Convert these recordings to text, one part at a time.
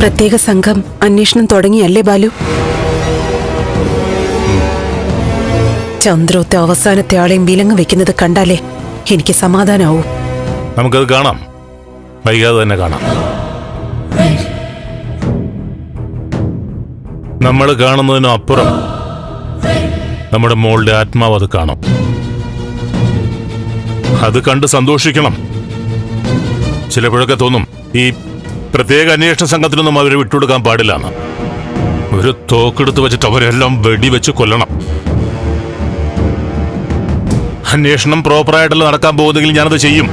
പ്രത്യേക സംഘം അന്വേഷണം തുടങ്ങിയല്ലേ ബാലു? ചന്ദ്രോത്തെ അവസാനത്തെ ആളെയും വിലങ്ങ് വെക്കുന്നത് കണ്ടാലേ എനിക്ക് സമാധാനാവൂ. നമുക്കത് കാണാം, വൈകാതെ തന്നെ കാണാം. നമ്മൾ കാണുന്നതിനും അപ്പുറം നമ്മുടെ മോളുടെ ആത്മാവ് അത് കാണും. അത് കണ്ട് സന്തോഷിക്കണം. ചിലപ്പോഴൊക്കെ തോന്നും ഈ പ്രത്യേക അന്വേഷണ സംഘത്തിനൊന്നും അവരെ വിട്ടുകൊടുക്കാൻ പാടില്ലാണ്. ഒരു തോക്കെടുത്ത് വെച്ചിട്ട് അവരെല്ലാം വെടിവെച്ച് കൊല്ലണം. അന്വേഷണം പ്രോപ്പറായിട്ടല്ല നടക്കാൻ പോകുന്നെങ്കിൽ ഞാനത് ചെയ്യും.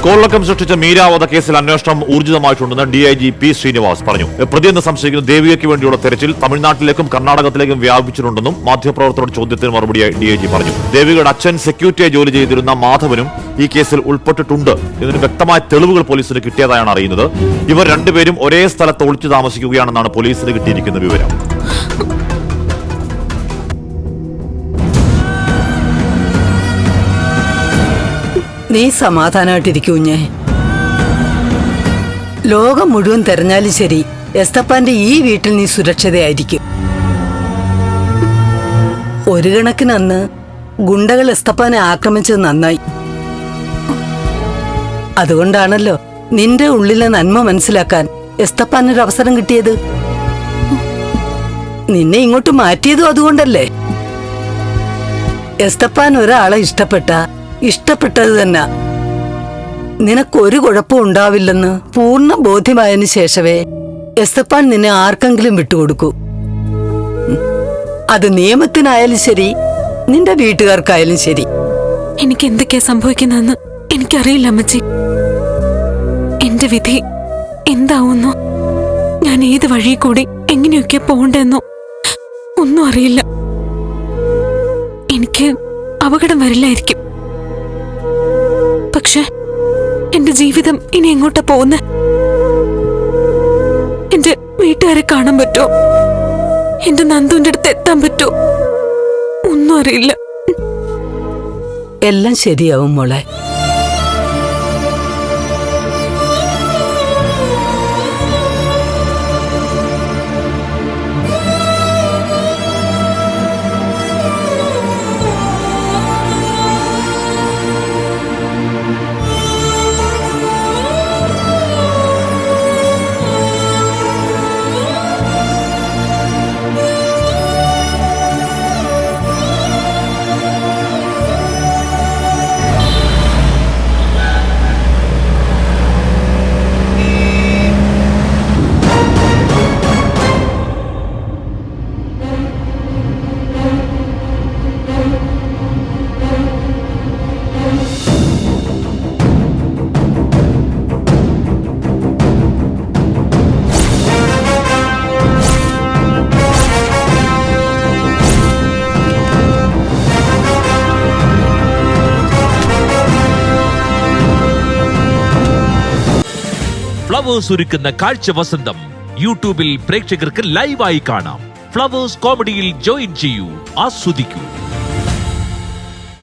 കോളക്കം സൃഷ്ടിച്ച മീര വധക്കേസിൽ അന്വേഷണം ഊർജിതമായിട്ടുണ്ടെന്ന് DIG P. ശ്രീനിവാസ് പറഞ്ഞു. പ്രതിയെന്ന് സംശയിക്കുന്ന ദേവികയ്ക്ക് വേണ്ടിയുള്ള തെരച്ചിൽ തമിഴ്നാട്ടിലേക്കും കർണാടകത്തിലേക്കും വ്യാപിച്ചിട്ടുണ്ടെന്നും മാധ്യമപ്രവർത്തകരുടെ ചോദ്യത്തിന് മറുപടിയായി DIG പറഞ്ഞു. ദേവികയുടെ അച്ഛൻ സെക്യൂരിറ്റിയായി ജോലി ചെയ്തിരുന്ന മാധവനും ഈ കേസിൽ ഉൾപ്പെട്ടിട്ടുണ്ട് എന്നതിന് വ്യക്തമായ തെളിവുകൾ പോലീസിന് കിട്ടിയതായാണ് അറിയുന്നത്. ഇവർ രണ്ടുപേരും ഒരേ സ്ഥലത്ത് ഒളിച്ചു താമസിക്കുകയാണെന്നാണ് പോലീസിന് കിട്ടിയിരിക്കുന്ന വിവരം. നീ സമാധാനമായിട്ടിരിക്കൂഞ്ഞേ. ലോകം മുഴുവൻ തെരഞ്ഞാലും ശരി, എസ്തപ്പാന്റെ ഈ വീട്ടിൽ നീ സുരക്ഷിതയായിരിക്കും. ഒരു കണക്കിന് അന്ന് ഗുണ്ടകൾ എസ്തപ്പാനെ ആക്രമിച്ചത് നന്നായി. അതുകൊണ്ടാണല്ലോ നിന്റെ ഉള്ളിലെ നന്മ മനസ്സിലാക്കാൻ എസ്തപ്പാനൊരു അവസരം കിട്ടിയത്. നിന്നെ ഇങ്ങോട്ട് മാറ്റിയതും അതുകൊണ്ടല്ലേ. എസ്തപ്പാൻ ഒരാളെ ഇഷ്ടപ്പെട്ടത് തന്നെ. നിനക്കൊരു കുഴപ്പവും ഉണ്ടാവില്ലെന്ന് പൂർണ്ണ ബോധ്യമായതിനു ശേഷമേ എസ്തപ്പാൻ നിന്നെ ആർക്കെങ്കിലും വിട്ടുകൊടുക്കൂ. അത് നിയമത്തിനായാലും ശരി, നിന്റെ വീട്ടുകാർക്കായാലും ശരി. എനിക്ക് എന്തൊക്കെയാ സംഭവിക്കുന്നതെന്ന് എനിക്കറിയില്ല അമ്മച്ചി. എന്റെ വിധി എന്താവുന്നോ, ഞാൻ ഏത് വഴി കൂടി എങ്ങനെയൊക്കെ പോണ്ടെന്നോ ഒന്നും അറിയില്ല. എനിക്ക് അപകടം വരില്ലായിരിക്കും. പക്ഷെ എന്റെ ജീവിതം ഇനി എങ്ങോട്ടാ പോകുന്നത്? എന്റെ വീട്ടുകാരെ കാണാൻ പറ്റുമോ? എന്റെ നന്ദുവിന്റെ അടുത്ത് എത്താൻ പറ്റുമോ? ഒന്നും അറിയില്ല. എല്ലാം ശരിയാവും മോളെ. ഫ്ലവേഴ്സ് ഒരുക്കുന്ന കാഴ്ച വസന്തം യൂട്യൂബിൽ പ്രേക്ഷകർക്ക് ലൈവായി കാണാം. ഫ്ലവേഴ്സ് കോമഡിയിൽ ജോയിൻ ചെയ്യൂ, ആസ്വദിക്കൂ.